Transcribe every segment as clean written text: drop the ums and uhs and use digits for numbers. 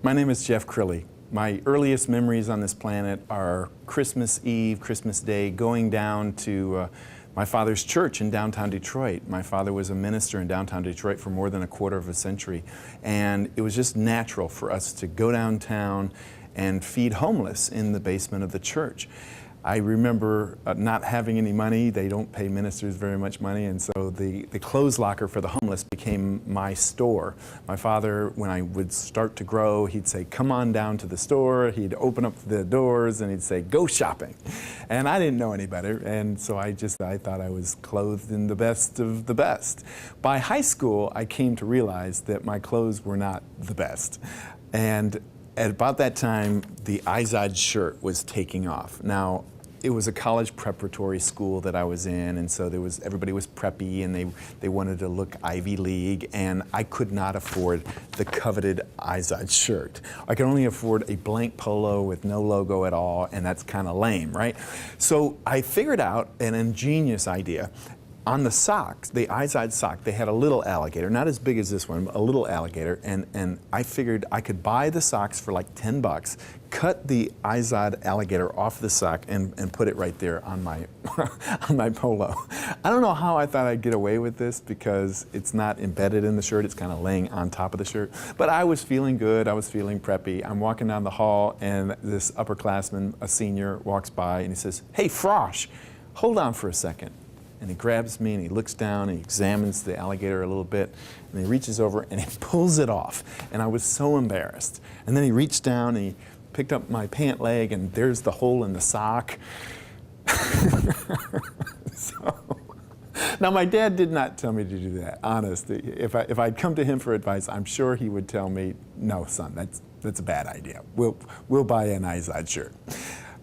My name is Jeff Crilley. My earliest memories on this planet are Christmas Eve, Christmas Day, going down to my father's church in downtown Detroit. My father was a minister in downtown Detroit for more than a quarter of a century, and it was just natural for us to go downtown and feed homeless in the basement of the church. I remember not having any money. They don't pay ministers very much money, and so the clothes locker for the homeless became my store. My father, when I would start to grow, he'd say, "Come on down to the store." He'd open up the doors and he'd say, "Go shopping." And I didn't know any better, and so I thought I was clothed in the best of the best. By high school, I came to realize that my clothes were not the best. And at about that time, the Izod shirt was taking off. Now, it was a college preparatory school that I was in, and so everybody was preppy, and they wanted to look Ivy League, and I could not afford the coveted Izod shirt. I could only afford a blank polo with no logo at all, and that's kind of lame, right? So I figured out an ingenious idea. On the socks, the Izod sock, they had a little alligator, not as big as this one, but a little alligator, and I figured I could buy the socks for like 10 bucks, cut the Izod alligator off the sock, and put it right there on my, on my polo. I don't know how I thought I'd get away with this because it's not embedded in the shirt, it's kind of laying on top of the shirt. But I was feeling good, I was feeling preppy. I'm walking down the hall, and this upperclassman, a senior, walks by, and he says, "Hey, Frosh, hold on for a second." And he grabs me and he looks down and he examines the alligator a little bit, and he reaches over and he pulls it off. And I was so embarrassed. And then he reached down and he picked up my pant leg, and there's the hole in the sock. Now, my dad did not tell me to do that, honestly. If I'd come to him for advice, I'm sure he would tell me, "No, son, that's a bad idea. We'll buy an Izod shirt."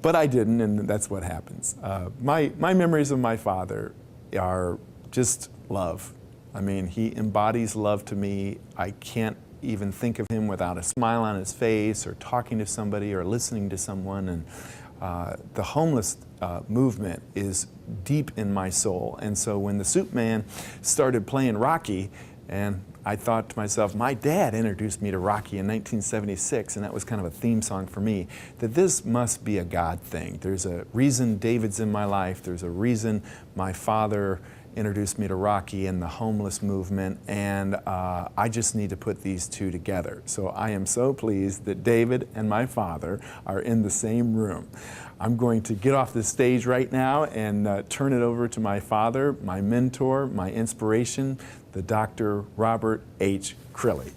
But I didn't, and that's what happens. My memories of my father are just love. I mean, he embodies love to me. I can't even think of him without a smile on his face, or talking to somebody, or listening to someone. And the homeless movement is deep in my soul. And so when the Soup Man started playing Rocky, and I thought to myself, my dad introduced me to Rocky in 1976, and that was kind of a theme song for me, that this must be a God thing. There's a reason David's in my life. There's a reason my father introduced me to Rocky and the homeless movement, and I just need to put these two together. So I am so pleased that David and my father are in the same room. I'm going to get off the stage right now and turn it over to my father, my mentor, my inspiration, the Dr. Robert H. Crilley.